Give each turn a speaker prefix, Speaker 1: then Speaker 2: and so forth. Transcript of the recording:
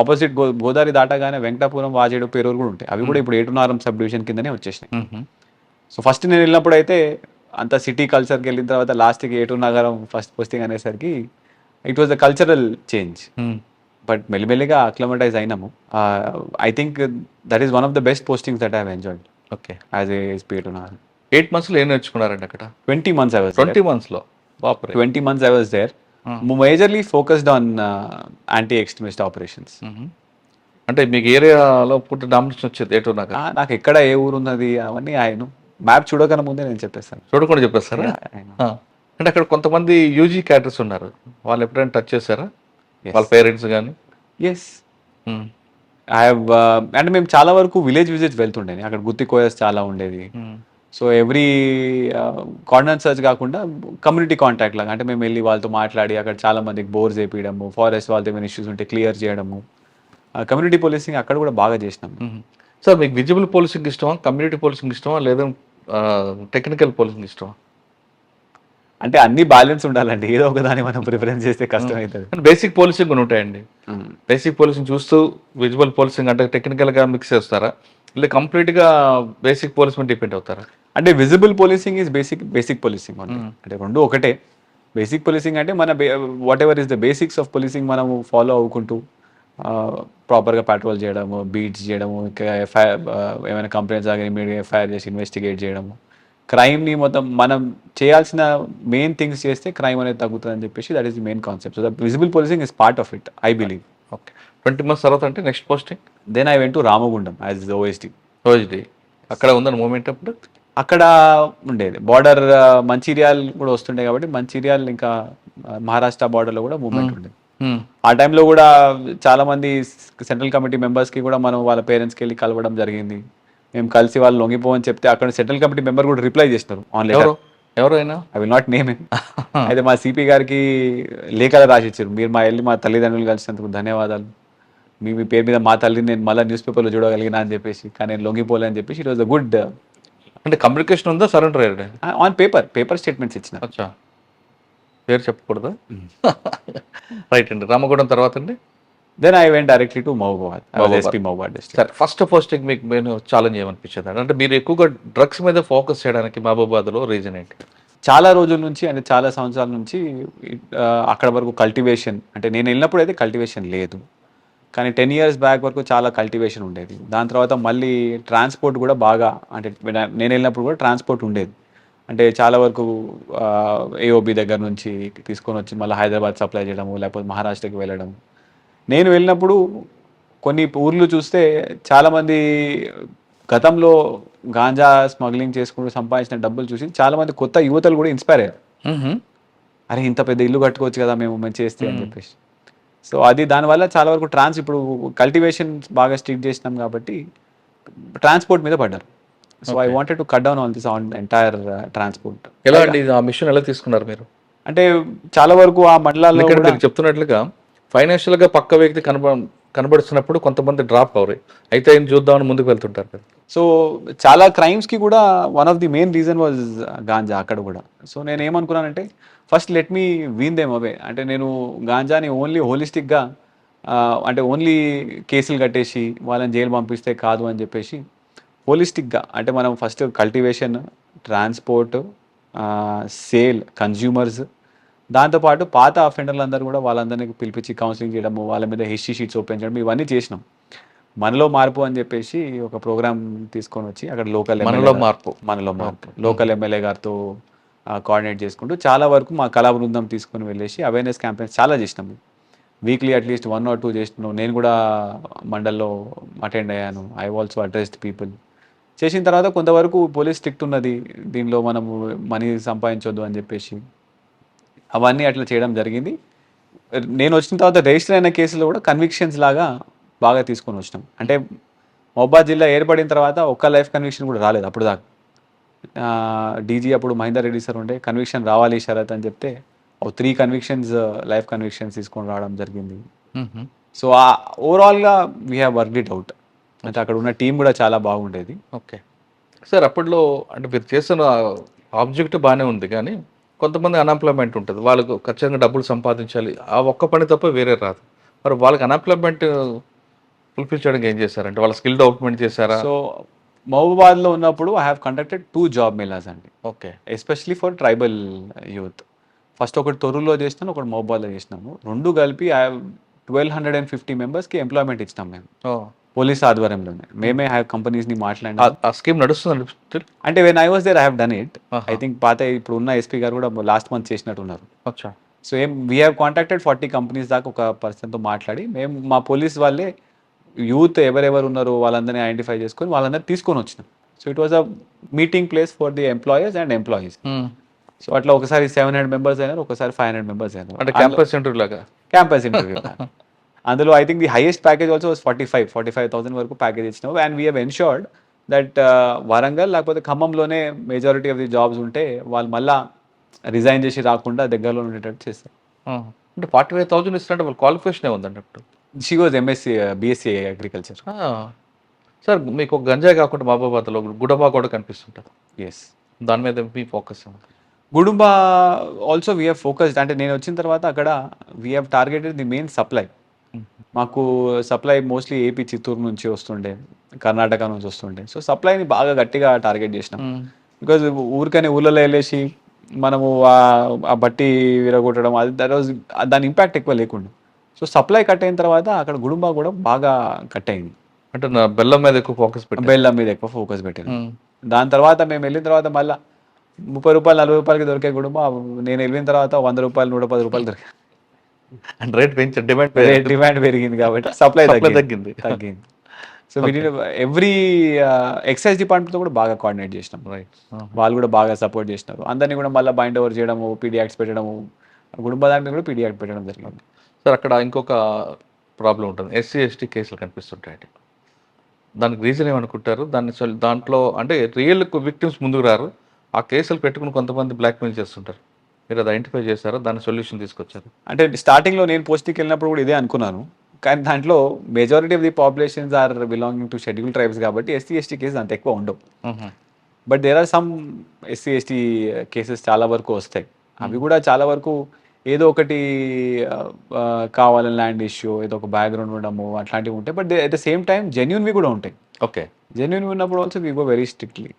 Speaker 1: Opposite Godavari దాటగానే వెంకటాపురం, వాజేడు, పేరూరు కూడా ఉంటాయి. అవి కూడా ఇప్పుడు ఏటునారం సబ్ డివిజన్ కిందనే వచ్చేసినాయి. సో ఫస్ట్ నేను వెళ్ళినప్పుడు అయితే అంత సిటీ కల్చర్కి వెళ్ళిన తర్వాత లాస్ట్కి ఏటూరు నగరం ఫస్ట్ పోస్టింగ్ అనేసరికి it was the cultural change. But మెల్లిమెల్లిగా అక్లమటైజ్ అయినాము. I think that is one of the best postings that I have enjoyed.
Speaker 2: Okay.
Speaker 1: As a SP Eturu Nagaram.
Speaker 2: 8 monthsలో ఏం నేర్చుకున్నారండి అక్కడ?
Speaker 1: 20 months I was
Speaker 2: 20 monthsలో బాపరే.
Speaker 1: 20 months I was there. Majorly focused on anti-extremist operations.
Speaker 2: అంటే మీకు ఏరియాలో పూర్తి domination వచ్చేది ఏటూరు నగర్?
Speaker 1: నాకు ఎక్కడ ఏ ఊరు ఉన్నది అవన్నీ ఆయన మ్యాప్ చూడకన్నా ముందే నేను చెప్పేస్తాను.
Speaker 2: చూడకుండా చెప్పేస్తారా? అంటే అక్కడ కొంతమంది యూజీ క్యాడర్స్ ఉన్నారు, వాళ్ళు ఎప్పుడైనా టచ్ చేశారా? వాళ్ళ పేరెంట్స్ కానీ?
Speaker 1: Yes, I have. అంటే మేము చాలా వరకు విలేజ్ వెళ్తుండే. అక్కడ గుత్తి కోయస్ చాలా ఉండేది. సో ఎవ్రీ కార్డినెన్స్ సర్చ్ కాకుండా కమ్యూనిటీ కాంటాక్ట్ లాగా, అంటే మేము వెళ్ళి వాళ్ళతో మాట్లాడి అక్కడ చాలా మందికి బోర్స్ వేయడము, ఫారెస్ట్ వాళ్ళతో ఏమైనా ఇష్యూస్ ఉంటే క్లియర్ చేయడము, కమ్యూనిటీ పోలీసింగ్ అక్కడ కూడా బాగా చేసినాం.
Speaker 2: సార్ మీకు విజిబుల్ పోలీసింగ్ ఇష్టమా, కమ్యూనిటీ పోలీసింగ్ ఇష్టమా, లేదా టెక్నికల్ పోలీసింగ్ ఇష్టమా?
Speaker 1: అంటే అన్ని బ్యాలెన్స్ ఉండాలండి, ఏదో ఒక దాన్ని మనం ప్రిఫరెన్స్ చేస్తే కష్టం అవుతుంది.
Speaker 2: బేసిక్ పోలీసింగ్ కొన్ని ఉంటాయండి. బేసిక్ పోలీసింగ్ చూస్తూ విజిబుల్ పోలీసింగ్ అంటే టెక్నికల్గా మిక్స్ చేస్తారా, లేదా కంప్లీట్గా బేసిక్ పోలీస్ మీద డిపెండ్ అవుతారా?
Speaker 1: అంటే visible policing is basic policing అంటే రెండు ఒకటే. బేసిక్ పోలీసింగ్ అంటే మన what ever is the basics of policing మనము ఫాలో అవ్వుకుంటూ ప్రాపర్గా పెట్రోల్ చేయడము, బీట్స్ చేయడము, ఇంకా ఎఫ్ఐఆర్ ఏమైనా కంప్లైంట్స్ ఆగి ఇమీడియట్గా ఎఫ్ఐఆర్ చేసి ఇన్వెస్టిగేట్ చేయడము, క్రైమ్ని మొత్తం మనం చేయాల్సిన మెయిన్ థింగ్స్ చేస్తే క్రైమ్ అనేది తగ్గుతుంది అని చెప్పేసి that is the main concept. So the visible policing is part of it, I believe.
Speaker 2: Okay. 20 months తర్వాత అంటే next posting?
Speaker 1: Then I went to Ramagundam as OSD.
Speaker 2: అక్కడ ఉందని మూమెంట్ అప్పుడు?
Speaker 1: అక్కడ ఉండేది బార్డర్, మంచిర్యాల్ కూడా వస్తుండే కాబట్టి మంచిర్యాల్ ఇంకా మహారాష్ట్ర బార్డర్లో కూడా మూవ్మెంట్ ఉండేది. ఆ టైంలో కూడా చాలా మంది సెంట్రల్ కమిటీ మెంబర్స్కి కూడా మనం వాళ్ళ పేరెంట్స్కి వెళ్ళి కలవడం జరిగింది. మేము కలిసి వాళ్ళు లొంగిపోవని చెప్తే అక్కడ సెంట్రల్ కమిటీ మెంబర్ కూడా రిప్లై చేసినారు ఆన్లైన్.
Speaker 2: ఎవరైనా
Speaker 1: I will not name him. అయితే మా సిపి గారికి లేఖలు రాసిచ్చారు, మీరు వెళ్ళి మా తల్లిదండ్రులు కలిసినందుకు ధన్యవాదాలు, మీ పేరు మీద మా తల్లిని నేను మళ్ళీ న్యూస్ పేపర్లో చూడగలిగినా అని చెప్పేసి, కానీ నేను లొంగిపోలే అని చెప్పేసి ఇట్ వాజ్ అ గుడ్.
Speaker 2: అంటే కమ్యూనికేషన్ ఉందా, సరెండర్ అయ్యాడు?
Speaker 1: ఆన్ పేపర్ స్టేట్మెంట్స్ ఇచ్చిన.
Speaker 2: అచ్చా, పేరు చెప్పకూడదా? రైట్ అండి. రామగుండం తర్వాత అండి?
Speaker 1: Then I went directly to Mahabubabad, SP Mahabubabad district.
Speaker 2: సరే, ఫస్ట్ పోస్టింగ్ మీకు నేను ఛాలెంజ్ ఏమనిపించేది అంటే మీరు ఎక్కువగా డ్రగ్స్ మీద ఫోకస్ చేయడానికి మహబూబాబాద్లో రీజన్ ఏంటి?
Speaker 1: చాలా రోజుల నుంచి అంటే చాలా సంవత్సరాల నుంచి అక్కడ వరకు కల్టివేషన్, అంటే నేను వెళ్ళినప్పుడు అయితే కల్టివేషన్ లేదు, కానీ 10 years బ్యాక్ వరకు చాలా కల్టివేషన్ ఉండేది. దాని తర్వాత మళ్ళీ ట్రాన్స్పోర్ట్ కూడా బాగా, అంటే నేను వెళ్ళినప్పుడు కూడా ట్రాన్స్పోర్ట్ ఉండేది. అంటే చాలా వరకు ఏఓబి దగ్గర నుంచి తీసుకొని వచ్చి మళ్ళీ హైదరాబాద్ సప్లై చేయడము, లేకపోతే మహారాష్ట్రకి వెళ్ళడం. నేను వెళ్ళినప్పుడు కొన్ని ఊర్లు చూస్తే చాలామంది గతంలో గాంజా స్మగ్లింగ్ చేసుకుంటూ సంపాదించిన డబ్బులు చూసి చాలామంది కొత్త యువతలు కూడా ఇన్స్పైర్ అయ్యారు. అరే ఇంత పెద్ద ఇల్లు కట్టుకోవచ్చు కదా మేము చేస్తే అని చెప్పేసి. సో అది దానివల్ల చాలా వరకు ఇప్పుడు కల్టివేషన్ బాగా స్ట్రిక్ట్ చేసినాం కాబట్టి ట్రాన్స్పోర్ట్ మీద పడ్డారు. So I wanted to cut down on this entire transport.
Speaker 2: ఎలా అండి ఆ మిషన్ ఎలా తీసుకున్నారు మీరు?
Speaker 1: అంటే చాలా వరకు ఆ మండలాల్లో
Speaker 2: మీరు చెప్తున్నట్లుగా ఫైనాన్షియల్గా పక్క వ్యక్తి కనబడుతున్నప్పుడు కొంతమంది డ్రాప్ అవరు, అయితే ఆయన చూద్దామని ముందుకు వెళ్తుంటారు కదా.
Speaker 1: సో చాలా క్రైమ్స్కి కూడా one of the main reason was ganja అక్కడ కూడా. సో నేను ఏమనుకున్నానంటే first let me wean them away. అంటే నేను గాంజాని ఓన్లీ హోలిస్టిక్గా, అంటే ఓన్లీ కేసులు కట్టేసి వాళ్ళని జైలు పంపిస్తే కాదు అని చెప్పేసి హోలిస్టిక్గా, అంటే మనం first cultivation, transport, sale, consumers, దాంతోపాటు పాత అఫెండర్లు అందరూ కూడా వాళ్ళందరినీ పిలిపించి కౌన్సిలింగ్ చేయడము, వాళ్ళ మీద హిస్టరీ షీట్స్ ఓపెన్ చేయడం, ఇవన్నీ చేసినాం. మనలో మార్పు అని చెప్పేసి ఒక ప్రోగ్రామ్ తీసుకొని వచ్చి అక్కడ మనలో మార్పు లోకల్ ఎమ్మెల్యే గారితో కోఆర్డినేట్ చేసుకుంటూ చాలా వరకు మా కళా బృందం తీసుకొని వెళ్ళేసి అవేర్నెస్ క్యాంపెయిన్స్ చాలా చేసినాము. వీక్లీ అట్లీస్ట్ 1 or 2 చేస్తున్నాం. నేను కూడా మండల్లో అటెండ్ అయ్యాను. I also addressed people. చేసిన తర్వాత కొంతవరకు పోలీస్ స్ట్రిక్ట్ ఉన్నది, దీనిలో మనము మనీ సంపాదించొద్దు అని చెప్పేసి అవన్నీ అట్లా చేయడం జరిగింది. నేను వచ్చిన తర్వాత రిజిస్టర్ అయిన కేసులో కూడా కన్విక్షన్స్ లాగా బాగా తీసుకొని వచ్చినాం. అంటే మహబూబాబాద్ జిల్లా ఏర్పడిన తర్వాత ఒక్క లైఫ్ కన్విక్షన్ కూడా రాలేదు అప్పుడు దాకా. డీజీ అప్పుడు మహేందర్ రెడ్డి సార్ ఉండే, కన్విక్షన్ రావాలి షరత్ అని చెప్తే 3 కన్విక్షన్స్ లైఫ్ కన్విక్షన్స్ తీసుకొని రావడం జరిగింది. సో ఓవరాల్గా we have worked it out. అంటే అక్కడ ఉన్న టీం కూడా చాలా బాగుండేది.
Speaker 2: ఓకే సార్, అప్పట్లో అంటే మీరు చేస్తున్న ఆబ్జెక్ట్ బాగానే ఉంది, కానీ కొంతమంది అన్ఎంప్లాయ్మెంట్ ఉంటుంది, వాళ్ళకు ఖచ్చితంగా డబ్బులు సంపాదించాలి, ఆ ఒక్క పని తప్ప వేరే రాదు. మరి వాళ్ళకి అన్ఎంప్లాయ్మెంట్ ఫుల్ఫిల్ చేయడానికి ఏం చేశారంటే వాళ్ళ స్కిల్ డెవలప్మెంట్ చేశారా?
Speaker 1: సో మహబూబాబాద్లో ఉన్నప్పుడు I have conducted 2 job melas అండి,
Speaker 2: okay.
Speaker 1: Especially for tribal youth. First ఒకటి తొర్రూరులో చేసినాను, ఒకటి మహబూబాద్లో చేసినాము. రెండు కలిపి ఐ హ్యావ్ 1250 మెంబర్స్కి ఎంప్లాయ్మెంట్ ఇచ్చినాం మేము, పోలీస్ ఆధ్వర్యంలోనే. మేమే హ్యావ్ కంపెనీస్ని మాట్లాడినాం.
Speaker 2: ఆ స్కీమ్ నడుస్తుంది స్టిల్?
Speaker 1: అంటే when I was there I have done it.
Speaker 2: ఆహా.
Speaker 1: ఐ థింక్ పాత ఇప్పుడు ఉన్న ఎస్పీ గారు కూడా లాస్ట్ మంత్ చేసినట్టున్నారు.
Speaker 2: అచ్చా.
Speaker 1: So we have contacted 40 companies దాకా ఒక పర్సన్తో మాట్లాడి, మేము మా పోలీస్ వాళ్ళే యూత్ ఎవరెవరు ఉన్నారో వాళ్ళందరినీ ఐడెంటిఫై చేసుకొని వాళ్ళందరినీ తీసుకొని వచ్చినాం. So it was a meeting place for the employers and employees. So అట్లా ఒకసారి 700 మెంబర్స్ అయినారు, ఒకసారి 500 మెంబర్స్ అయినారు.
Speaker 2: అంటే క్యాంపస్ ఇంటర్వ్యూ లాగా?
Speaker 1: Campus interview. అందులో I think the highest package also 45,000 వరకు ప్యాకేజ్ ఇచ్చినావు. And we have ensured that Warangal లేకపోతే ఖమ్మంలోనే మెజారిటీ ఆఫ్ ది జాబ్స్ ఉంటే వాళ్ళు మళ్ళా రిజైన్ చేసి రాకుండా దగ్గరలో ఉండేటట్టు చేస్తారు.
Speaker 2: అంటే 45,000 ఇస్తున్నట్టు వాళ్ళ క్వాలిఫికేషన్ ఏముందండి అప్పుడు?
Speaker 1: She was MSc BSc agriculture.
Speaker 2: Sir మీకు ఒక గంజాయి కాకుండా మహబూబాబాద్లో గుడబా కూడా కనిపిస్తుంటుంది.
Speaker 1: ఎస్.
Speaker 2: దాని మీద మీ focus?
Speaker 1: Gudumba also we have focused. అంటే నేను వచ్చిన తర్వాత అక్కడ we have targeted the main supply. మాకు సప్లై మోస్ట్లీ ఏపీ చిత్తూరు నుంచి వస్తుండే, కర్ణాటక నుంచి వస్తుండే. సో సప్లైని బాగా గట్టిగా టార్గెట్ చేసినాం. బికాజ్ ఊరికనే ఊళ్ళలో వెళ్ళేసి మనము ఆ బట్టి విరగొట్టడం అది దాని ఇంపాక్ట్ ఎక్కువ లేకుండా. సో సప్లై కట్ అయిన తర్వాత అక్కడ గుడుంబా కూడా బాగా కట్ అయింది.
Speaker 2: అంటే నా బెల్లం మీద ఎక్కువ ఫోకస్ పెట్టి?
Speaker 1: బెల్లం మీద ఎక్కువ ఫోకస్ పెట్టాను. దాని తర్వాత మేము వెళ్ళిన తర్వాత మళ్ళీ 30 రూపాయలు 40 రూపాయలకి దొరికే గుడుంబా నేను వెళ్ళిన తర్వాత 100 రూపాయలు 110 రూపాయలు దొరికాయి.
Speaker 2: అండ్ రేట్ పెంచి
Speaker 1: డిమాండ్ పెరిగింది కాబట్టి సప్లై
Speaker 2: తగ్గింది.
Speaker 1: సో ఎవ్రీ ఎక్సైజ్ డిపార్ట్మెంట్తో కూడా బాగా కోఆర్డినేట్ చేసినాం.
Speaker 2: రైట్.
Speaker 1: వాళ్ళు కూడా బాగా సపోర్ట్ చేసినారు. అందరినీ కూడా మళ్ళీ బైండ్ ఓవర్ చేయడము, పీడీ యాక్ట్స్ పెట్టడము, కుటుంబ దాంట్లో కూడా పీడీ యాక్ట్ పెట్టడం జరిగింది.
Speaker 2: సార్ అక్కడ ఇంకొక ప్రాబ్లం ఉంటుంది, ఎస్సీ ఎస్టీ కేసులు కనిపిస్తుంటాయి. దానికి రీజన్ ఏమనుకుంటారు? దాంట్లో అంటే రియల్ విక్టిమ్స్ ముందుకు రారు, ఆ కేసులు పెట్టుకుని కొంతమంది బ్లాక్మెయిల్ చేస్తుంటారు. మీరు అది ఐడెంటిఫై చేశారా? దాని సొల్యూషన్ తీసుకొచ్చారు?
Speaker 1: అంటే స్టార్టింగ్లో నేను పోస్టింగ్కి వెళ్ళినప్పుడు కూడా ఇదే అనుకున్నాను. కానీ దాంట్లో majority of the populations are belonging to schedule tribes కాబట్టి ఎస్సీ ఎస్టీ కేసెస్ అంత ఎక్కువ ఉండవు. But there are some SC ST cases చాలా వరకు వస్తాయి. అవి కూడా చాలా వరకు ఏదో ఒకటి కావాలని ల్యాండ్ ఇష్యూ, ఏదో ఒక బ్యాక్గ్రౌండ్ ఉండడము అట్లాంటివి ఉంటాయి. But at the same time జెన్యూన్వి కూడా ఉంటాయి.
Speaker 2: ఓకే.
Speaker 1: జెన్యూన్వి ఉన్నప్పుడు also we go very strictly.